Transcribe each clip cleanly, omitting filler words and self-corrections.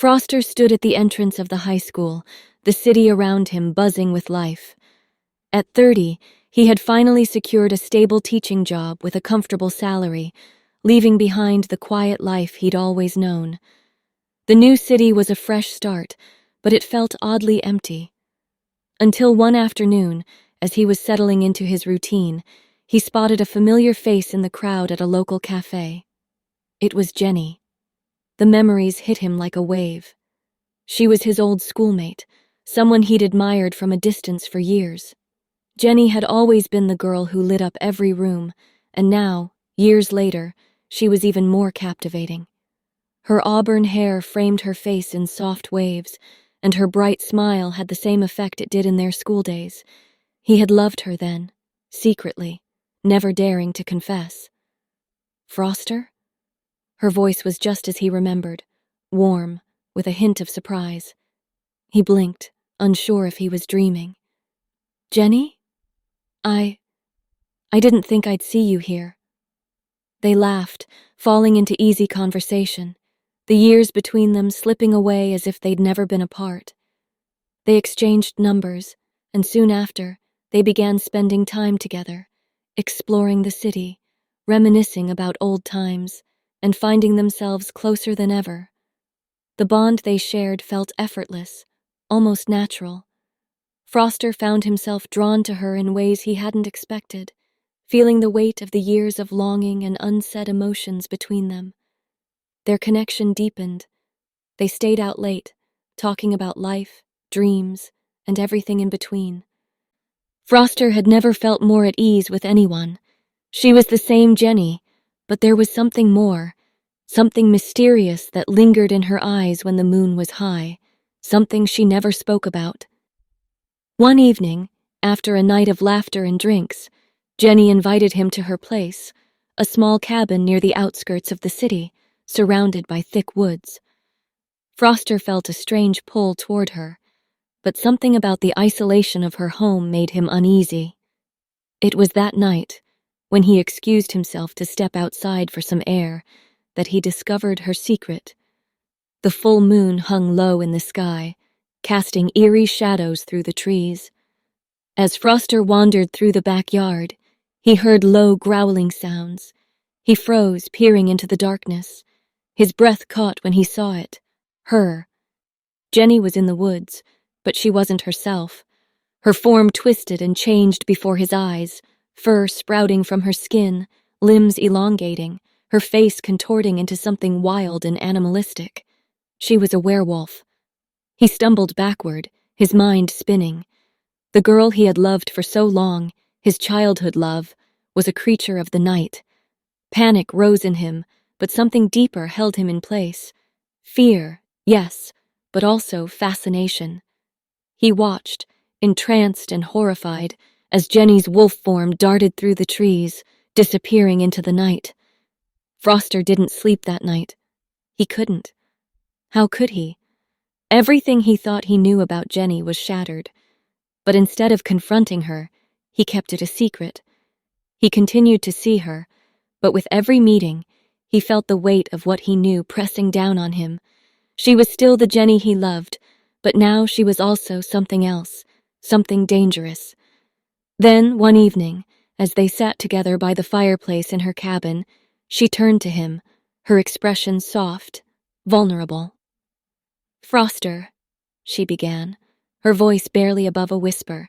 Froster stood at the entrance of the high school, the city around him buzzing with life. At 30, he had finally secured a stable teaching job with a comfortable salary, leaving behind the quiet life he'd always known. The new city was a fresh start, but it felt oddly empty. Until one afternoon, as he was settling into his routine, he spotted a familiar face in the crowd at a local cafe. It was Jenny. The memories hit him like a wave. She was his old schoolmate, someone he'd admired from a distance for years. Jenny had always been the girl who lit up every room, and now, years later, she was even more captivating. Her auburn hair framed her face in soft waves, and her bright smile had the same effect it did in their school days. He had loved her then, secretly, never daring to confess. Froster? Her voice was just as he remembered, warm, with a hint of surprise. He blinked, unsure if he was dreaming. Jenny? I didn't think I'd see you here. They laughed, falling into easy conversation, the years between them slipping away as if they'd never been apart. They exchanged numbers, and soon after, they began spending time together, exploring the city, reminiscing about old times, and finding themselves closer than ever. The bond they shared felt effortless, almost natural. Froster found himself drawn to her in ways he hadn't expected, feeling the weight of the years of longing and unsaid emotions between them. Their connection deepened. They stayed out late, talking about life, dreams, and everything in between. Froster had never felt more at ease with anyone. She was the same Jenny, but there was something more, something mysterious that lingered in her eyes when the moon was high, something she never spoke about. One evening, after a night of laughter and drinks, Jenny invited him to her place, a small cabin near the outskirts of the city, surrounded by thick woods. Froster felt a strange pull toward her, but something about the isolation of her home made him uneasy. It was that night, when he excused himself to step outside for some air, that he discovered her secret. The full moon hung low in the sky, casting eerie shadows through the trees. As Froster wandered through the backyard, he heard low growling sounds. He froze, peering into the darkness. His breath caught when he saw it. Her. Jenny was in the woods, but she wasn't herself. Her form twisted and changed before his eyes, fur sprouting from her skin, limbs elongating, her face contorting into something wild and animalistic. She was a werewolf. He stumbled backward, his mind spinning. The girl he had loved for so long, his childhood love, was a creature of the night. Panic rose in him, but something deeper held him in place. Fear, yes, but also fascination. He watched, entranced and horrified, as Jenny's wolf form darted through the trees, disappearing into the night. Froster didn't sleep that night. He couldn't. How could he? Everything he thought he knew about Jenny was shattered, but instead of confronting her, he kept it a secret. He continued to see her, but with every meeting, he felt the weight of what he knew pressing down on him. She was still the Jenny he loved, but now she was also something else, something dangerous. Then, one evening, as they sat together by the fireplace in her cabin, she turned to him, her expression soft, vulnerable. "Froster," she began, her voice barely above a whisper.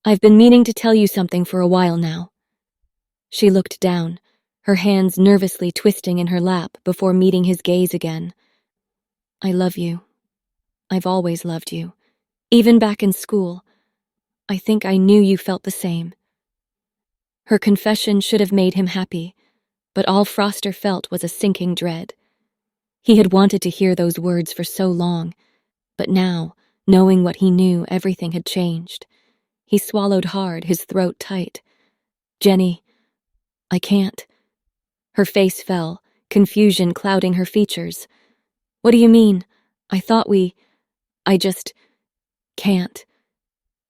"I've been meaning to tell you something for a while now." She looked down, her hands nervously twisting in her lap before meeting his gaze again. "I love you. I've always loved you. Even back in school. I think I knew you felt the same." Her confession should have made him happy, but all Froster felt was a sinking dread. He had wanted to hear those words for so long, but now, knowing what he knew, everything had changed. He swallowed hard, his throat tight. "Jenny, I can't." Her face fell, confusion clouding her features. "What do you mean? I thought I just can't."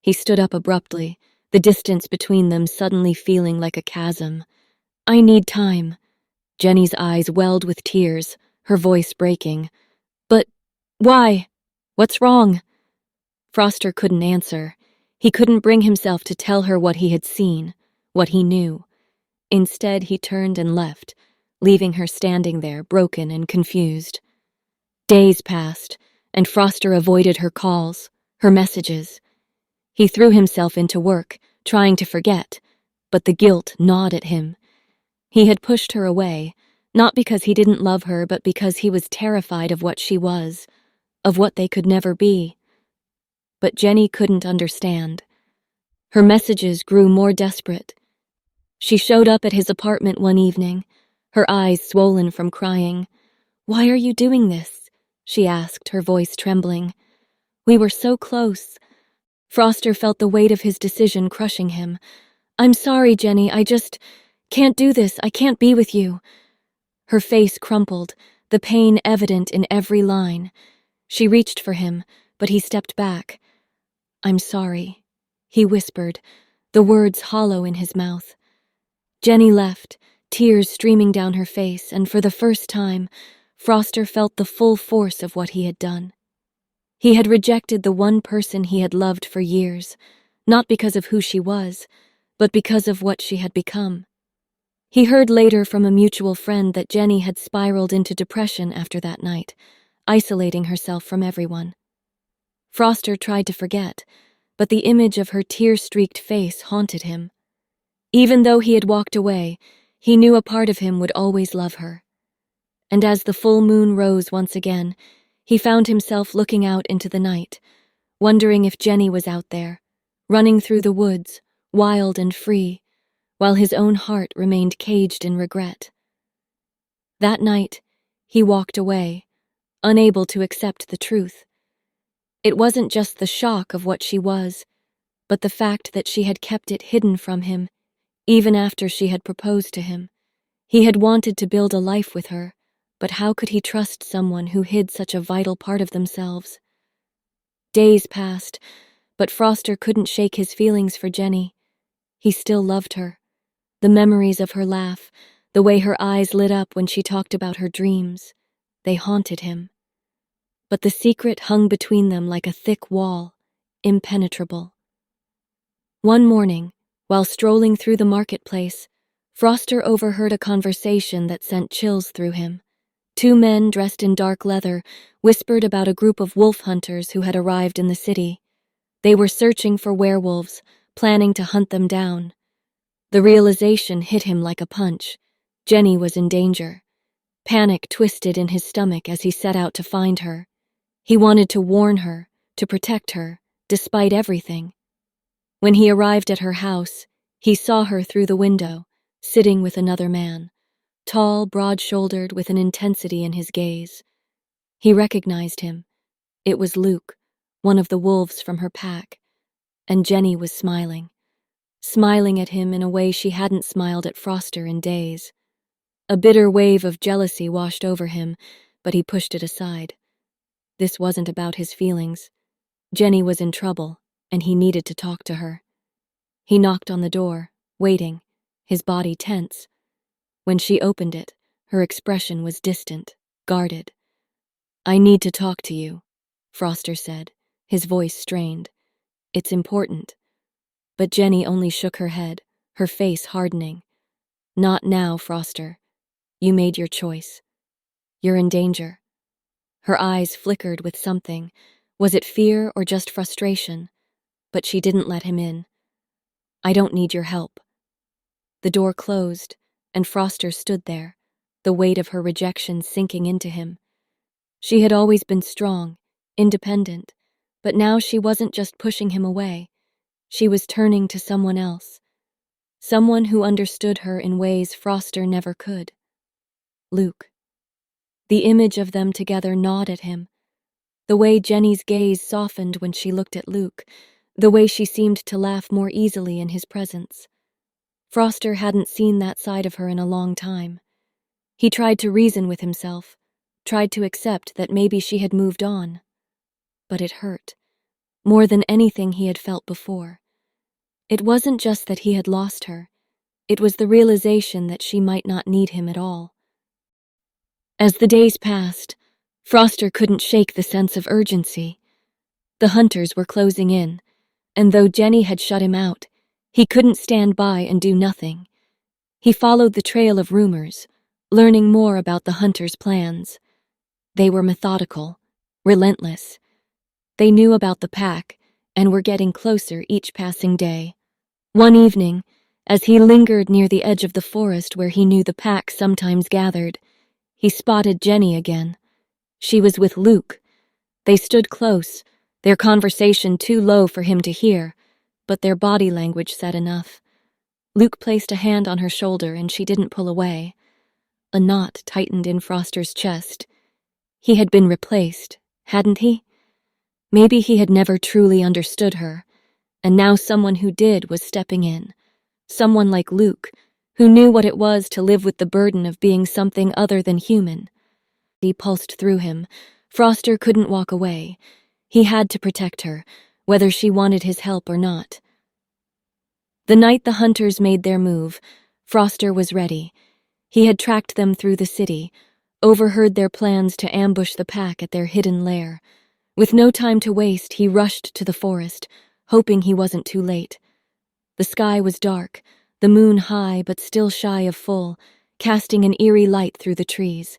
He stood up abruptly, the distance between them suddenly feeling like a chasm. "I need time." Jenny's eyes welled with tears, her voice breaking. Why? What's wrong? Foster couldn't answer. He couldn't bring himself to tell her what he had seen, what he knew. Instead, he turned and left, leaving her standing there, broken and confused. Days passed, and Foster avoided her calls, her messages. He threw himself into work, trying to forget, but the guilt gnawed at him. He had pushed her away, not because he didn't love her, but because he was terrified of what she was, of what they could never be. But Jenny couldn't understand. Her messages grew more desperate. She showed up at his apartment one evening, her eyes swollen from crying. "Why are you doing this?" she asked, her voice trembling. "We were so close." Foster felt the weight of his decision crushing him. "I'm sorry, Jenny, I just can't do this. I can't be with you." Her face crumpled, the pain evident in every line. She reached for him, but he stepped back. "I'm sorry," he whispered, the words hollow in his mouth. Jenny left, tears streaming down her face, and for the first time, Foster felt the full force of what he had done. He had rejected the one person he had loved for years, not because of who she was, but because of what she had become. He heard later from a mutual friend that Jenny had spiraled into depression after that night, isolating herself from everyone. Foster tried to forget, but the image of her tear-streaked face haunted him. Even though he had walked away, he knew a part of him would always love her. And as the full moon rose once again, he found himself looking out into the night, wondering if Jenny was out there, running through the woods, wild and free, while his own heart remained caged in regret. That night, he walked away, unable to accept the truth. It wasn't just the shock of what she was, but the fact that she had kept it hidden from him, even after she had proposed to him. He had wanted to build a life with her, but how could he trust someone who hid such a vital part of themselves? Days passed, but Foster couldn't shake his feelings for Jenny. He still loved her. The memories of her laugh, the way her eyes lit up when she talked about her dreams, they haunted him. But the secret hung between them like a thick wall, impenetrable. One morning, while strolling through the marketplace, Foster overheard a conversation that sent chills through him. Two men dressed in dark leather whispered about a group of wolf hunters who had arrived in the city. They were searching for werewolves, planning to hunt them down. The realization hit him like a punch. Jenny was in danger. Panic twisted in his stomach as he set out to find her. He wanted to warn her, to protect her, despite everything. When he arrived at her house, he saw her through the window, sitting with another man, tall, broad-shouldered, with an intensity in his gaze. He recognized him. It was Luke, one of the wolves from her pack, and Jenny was smiling at him in a way she hadn't smiled at Foster in days. A bitter wave of jealousy washed over him, but he pushed it aside. This wasn't about his feelings. Jenny was in trouble, and he needed to talk to her. He knocked on the door, waiting, his body tense. When she opened it, her expression was distant, guarded. "I need to talk to you," Foster said, his voice strained. "It's important." But Jenny only shook her head, her face hardening. "Not now, Foster. You made your choice. You're in danger." Her eyes flickered with something. Was it fear or just frustration? But she didn't let him in. "I don't need your help." The door closed, and Foster stood there, the weight of her rejection sinking into him. She had always been strong, independent, but now she wasn't just pushing him away. She was turning to someone else, someone who understood her in ways Foster never could. Luke. The image of them together gnawed at him. The way Jenny's gaze softened when she looked at Luke, the way she seemed to laugh more easily in his presence. Foster hadn't seen that side of her in a long time. He tried to reason with himself, tried to accept that maybe she had moved on. But it hurt, more than anything he had felt before. It wasn't just that he had lost her, it was the realization that she might not need him at all. As the days passed, Froster couldn't shake the sense of urgency. The hunters were closing in, and though Jenny had shut him out, he couldn't stand by and do nothing. He followed the trail of rumors, learning more about the hunters' plans. They were methodical, relentless. They knew about the pack and were getting closer each passing day. One evening, as he lingered near the edge of the forest where he knew the pack sometimes gathered, he spotted Jenny again. She was with Luke. They stood close, their conversation too low for him to hear, but their body language said enough. Luke placed a hand on her shoulder and she didn't pull away. A knot tightened in Froster's chest. He had been replaced, hadn't he? Maybe he had never truly understood her, and now someone who did was stepping in. Someone like Luke, who knew what it was to live with the burden of being something other than human. He pulsed through him. Froster couldn't walk away. He had to protect her, whether she wanted his help or not. The night the hunters made their move, Froster was ready. He had tracked them through the city, overheard their plans to ambush the pack at their hidden lair. With no time to waste, he rushed to the forest, hoping he wasn't too late. The sky was dark, the moon high but still shy of full, casting an eerie light through the trees.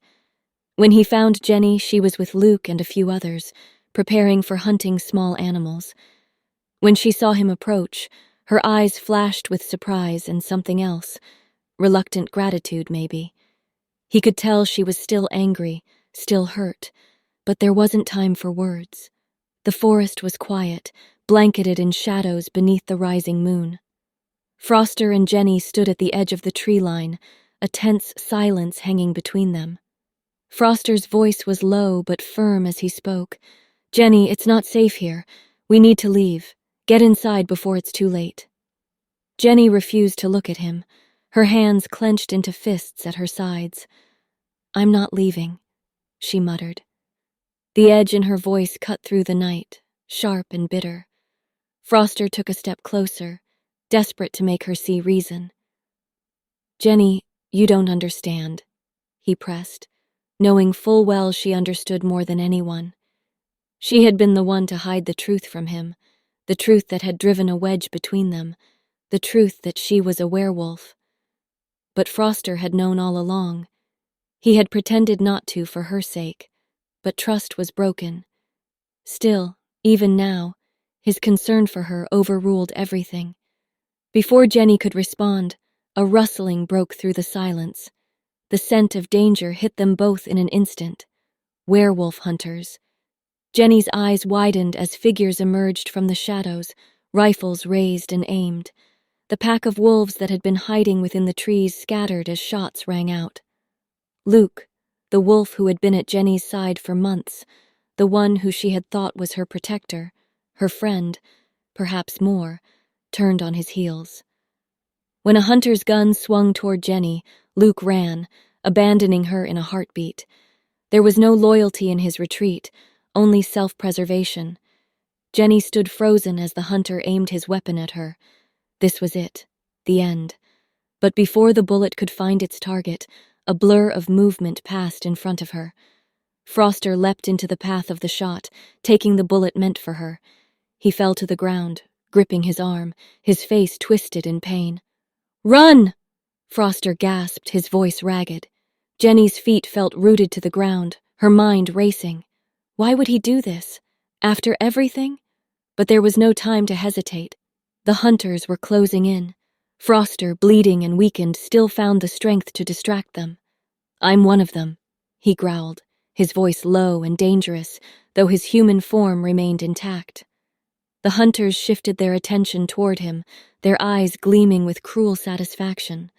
When he found Jenny, she was with Luke and a few others, preparing for hunting small animals. When she saw him approach, her eyes flashed with surprise and something else, reluctant gratitude maybe. He could tell she was still angry, still hurt, but there wasn't time for words. The forest was quiet, blanketed in shadows beneath the rising moon. Froster and Jenny stood at the edge of the tree line, a tense silence hanging between them. Froster's voice was low but firm as he spoke. "Jenny, it's not safe here. We need to leave. Get inside before it's too late." Jenny refused to look at him, her hands clenched into fists at her sides. "I'm not leaving," she muttered. The edge in her voice cut through the night, sharp and bitter. Froster took a step closer, desperate to make her see reason. "Jenny, you don't understand," he pressed, knowing full well she understood more than anyone. She had been the one to hide the truth from him, the truth that had driven a wedge between them, the truth that she was a werewolf. But Froster had known all along. He had pretended not to for her sake, but trust was broken. Still, even now, his concern for her overruled everything. Before Jenny could respond, a rustling broke through the silence. The scent of danger hit them both in an instant. Werewolf hunters. Jenny's eyes widened as figures emerged from the shadows, rifles raised and aimed. The pack of wolves that had been hiding within the trees scattered as shots rang out. Luke, the wolf who had been at Jenny's side for months, the one who she had thought was her protector, her friend, perhaps more, turned on his heels. When a hunter's gun swung toward Jenny, Luke ran, abandoning her in a heartbeat. There was no loyalty in his retreat, only self-preservation. Jenny stood frozen as the hunter aimed his weapon at her. This was it, the end. But before the bullet could find its target, a blur of movement passed in front of her. Froster leapt into the path of the shot, taking the bullet meant for her. He fell to the ground, gripping his arm, his face twisted in pain. "Run!" Froster gasped, his voice ragged. Jenny's feet felt rooted to the ground, her mind racing. Why would he do this? After everything? But there was no time to hesitate. The hunters were closing in. Froster, bleeding and weakened, still found the strength to distract them. "I'm one of them," he growled, his voice low and dangerous, though his human form remained intact. The hunters shifted their attention toward him, their eyes gleaming with cruel satisfaction.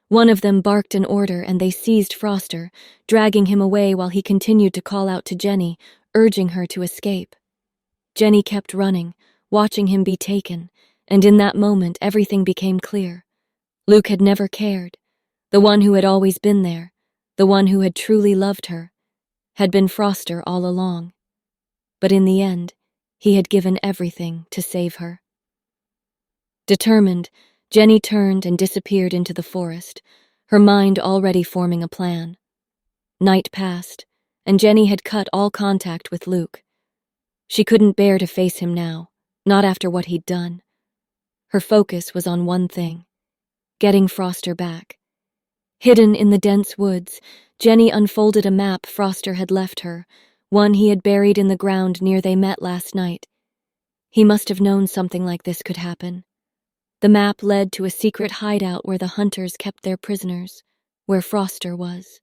One of them barked an order and they seized Froster, dragging him away while he continued to call out to Jenny, urging her to escape. Jenny kept running, watching him be taken, and in that moment everything became clear. Luke had never cared. The one who had always been there, the one who had truly loved her, had been Froster all along. But in the end, he had given everything to save her. Determined, Jenny turned and disappeared into the forest, her mind already forming a plan. Night passed, and Jenny had cut all contact with Luke. She couldn't bear to face him now, not after what he'd done. Her focus was on one thing: getting Foster back. Hidden in the dense woods, Jenny unfolded a map Foster had left her, one he had buried in the ground near they met last night. He must have known something like this could happen. The map led to a secret hideout where the hunters kept their prisoners, where Foster was.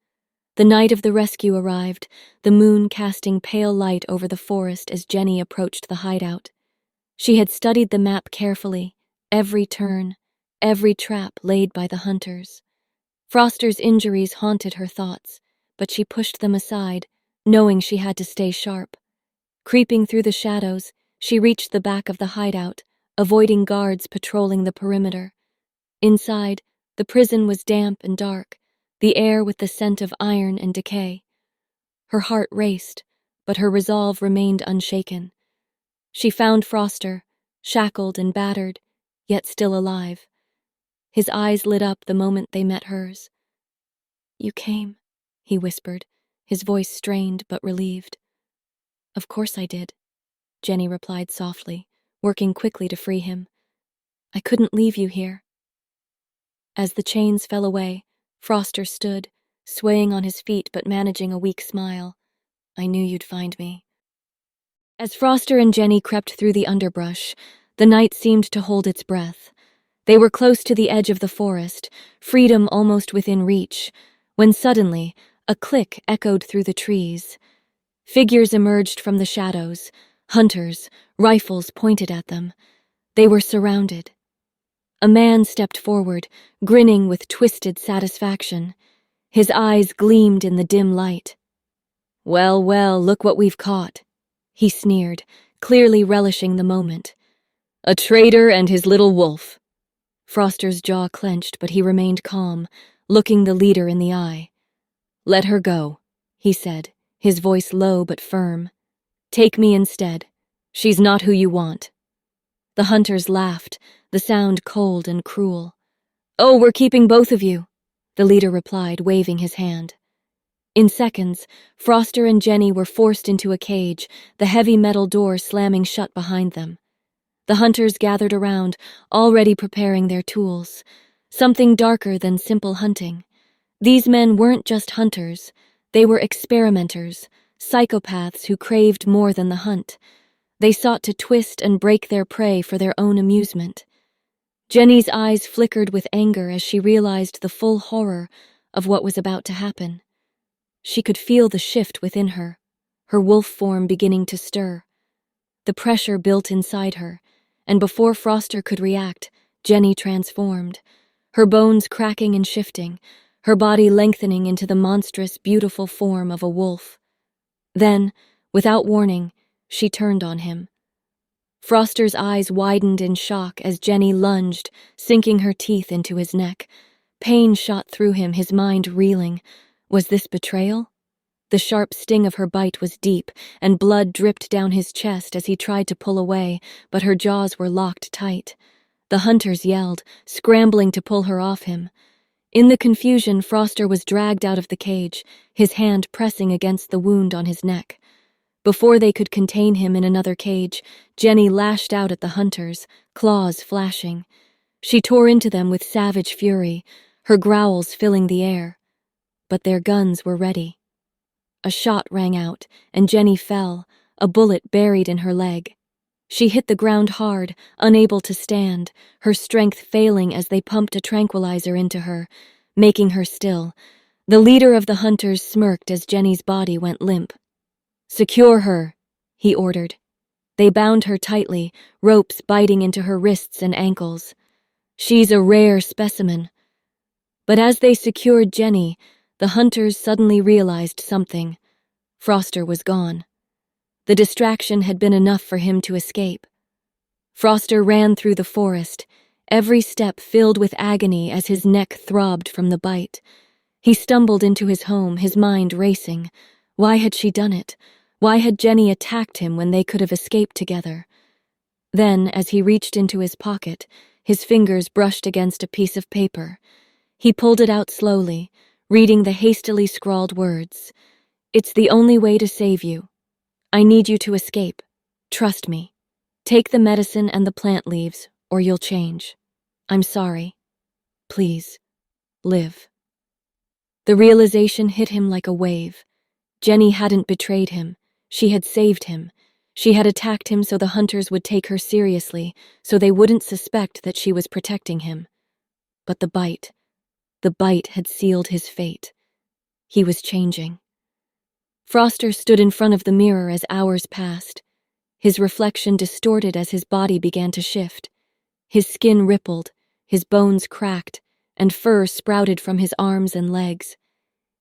The night of the rescue arrived, the moon casting pale light over the forest as Jenny approached the hideout. She had studied the map carefully, every turn, every trap laid by the hunters. Foster's injuries haunted her thoughts, but she pushed them aside, knowing she had to stay sharp. Creeping through the shadows, she reached the back of the hideout, avoiding guards patrolling the perimeter. Inside, the prison was damp and dark, the air with the scent of iron and decay. Her heart raced, but her resolve remained unshaken. She found Foster, shackled and battered, yet still alive. His eyes lit up the moment they met hers. "You came," he whispered, his voice strained but relieved. "Of course I did," Jenny replied softly, working quickly to free him. "I couldn't leave you here." As the chains fell away, Foster stood, swaying on his feet but managing a weak smile. "I knew you'd find me." As Foster and Jenny crept through the underbrush, the night seemed to hold its breath. They were close to the edge of the forest, freedom almost within reach, when suddenly a click echoed through the trees. Figures emerged from the shadows, hunters, rifles pointed at them. They were surrounded. A man stepped forward, grinning with twisted satisfaction. His eyes gleamed in the dim light. "Well, well, look what we've caught," he sneered, clearly relishing the moment. "A traitor and his little wolf." Foster's jaw clenched, but he remained calm, looking the leader in the eye. "Let her go," he said, his voice low but firm. "Take me instead. She's not who you want." The hunters laughed, the sound cold and cruel. "Oh, we're keeping both of you," the leader replied, waving his hand. In seconds, Foster and Jenny were forced into a cage, the heavy metal door slamming shut behind them. The hunters gathered around, already preparing their tools. Something darker than simple hunting. These men weren't just hunters, they were experimenters, psychopaths who craved more than the hunt. They sought to twist and break their prey for their own amusement. Jenny's eyes flickered with anger as she realized the full horror of what was about to happen. She could feel the shift within her wolf form beginning to stir. The pressure built inside her, and before Foster could react, Jenny transformed, her bones cracking and shifting, her body lengthening into the monstrous, beautiful form of a wolf. Then, without warning, she turned on him. Foster's eyes widened in shock as Jenny lunged, sinking her teeth into his neck. Pain shot through him, his mind reeling. Was this betrayal? The sharp sting of her bite was deep, and blood dripped down his chest as he tried to pull away, but her jaws were locked tight. The hunters yelled, scrambling to pull her off him. In the confusion, Foster was dragged out of the cage, his hand pressing against the wound on his neck. Before they could contain him in another cage, Jenny lashed out at the hunters, claws flashing. She tore into them with savage fury, her growls filling the air. But their guns were ready. A shot rang out, and Jenny fell, a bullet buried in her leg. She hit the ground hard, unable to stand, her strength failing as they pumped a tranquilizer into her, making her still. The leader of the hunters smirked as Jenny's body went limp. "Secure her," he ordered. They bound her tightly, ropes biting into her wrists and ankles. "She's a rare specimen." But as they secured Jenny, the hunters suddenly realized something. Foster was gone. The distraction had been enough for him to escape. Foster ran through the forest, every step filled with agony as his neck throbbed from the bite. He stumbled into his home, his mind racing. Why had she done it? Why had Jenny attacked him when they could have escaped together? Then, as he reached into his pocket, his fingers brushed against a piece of paper. He pulled it out slowly, reading the hastily scrawled words. It's the only way to save you. I need you to escape. Trust me. Take the medicine and the plant leaves, or you'll change. I'm sorry. Please, live." The realization hit him like a wave. Jenny hadn't betrayed him. She had saved him. She had attacked him so the hunters would take her seriously, so they wouldn't suspect that she was protecting him. But the bite had sealed his fate. He was changing. Froster stood in front of the mirror as hours passed. His reflection distorted as his body began to shift. His skin rippled, his bones cracked, and fur sprouted from his arms and legs.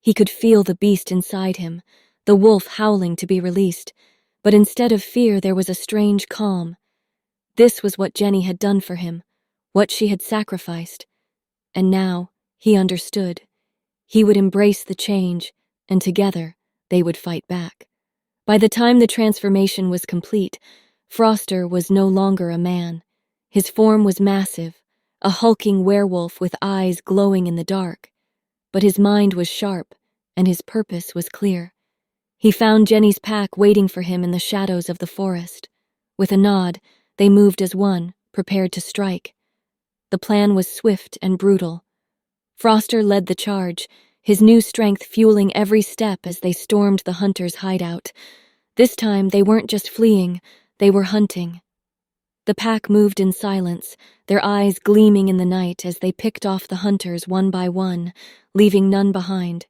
He could feel the beast inside him, the wolf howling to be released, but instead of fear there was a strange calm. This was what Jenny had done for him, what she had sacrificed. And now, he understood. He would embrace the change, and together, they would fight back. By the time the transformation was complete, Froster was no longer a man. His form was massive, a hulking werewolf with eyes glowing in the dark. But his mind was sharp, and his purpose was clear. He found Jenny's pack waiting for him in the shadows of the forest. With a nod, they moved as one, prepared to strike. The plan was swift and brutal. Froster led the charge, his new strength fueling every step as they stormed the hunters' hideout. This time, they weren't just fleeing, they were hunting. The pack moved in silence, their eyes gleaming in the night as they picked off the hunters one by one, leaving none behind.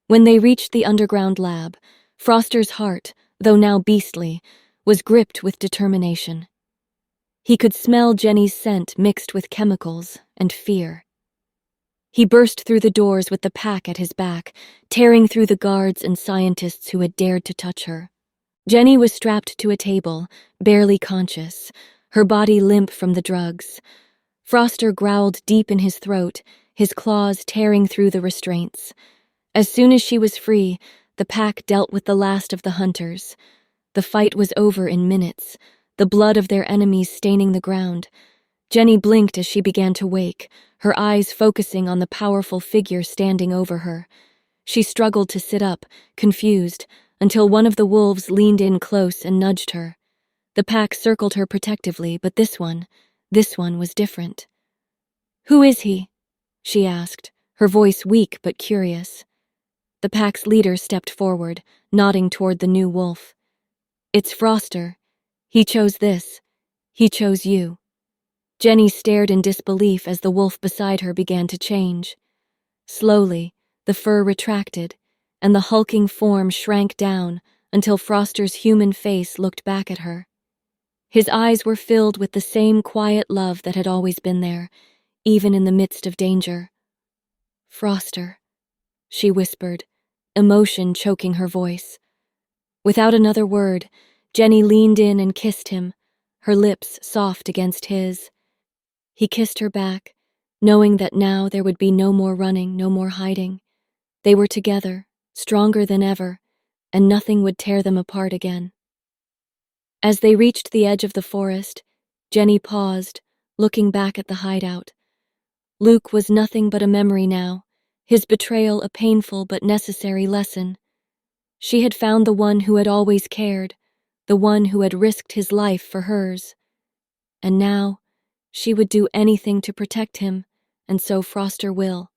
When they reached the underground lab, Froster's heart, though now beastly, was gripped with determination. He could smell Jenny's scent mixed with chemicals and fear. He burst through the doors with the pack at his back, tearing through the guards and scientists who had dared to touch her. Jenny was strapped to a table, barely conscious, her body limp from the drugs. Froster growled deep in his throat, his claws tearing through the restraints. As soon as she was free, the pack dealt with the last of the hunters. The fight was over in minutes, the blood of their enemies staining the ground. Jenny blinked as she began to wake, her eyes focusing on the powerful figure standing over her. She struggled to sit up, confused, until one of the wolves leaned in close and nudged her. The pack circled her protectively, but this one was different. "Who is he?" she asked, her voice weak but curious. The pack's leader stepped forward, nodding toward the new wolf. "It's Froster. He chose this. He chose you." Jenny stared in disbelief as the wolf beside her began to change. Slowly, the fur retracted, and the hulking form shrank down until Froster's human face looked back at her. His eyes were filled with the same quiet love that had always been there, even in the midst of danger. "Froster," she whispered, emotion choking her voice. Without another word, Jenny leaned in and kissed him, her lips soft against his. He kissed her back, knowing that now there would be no more running, no more hiding. They were together, stronger than ever, and nothing would tear them apart again. As they reached the edge of the forest, Jenny paused, looking back at the hideout. Luke was nothing but a memory now, his betrayal a painful but necessary lesson. She had found the one who had always cared, the one who had risked his life for hers. And now, she would do anything to protect him, and so Froster will.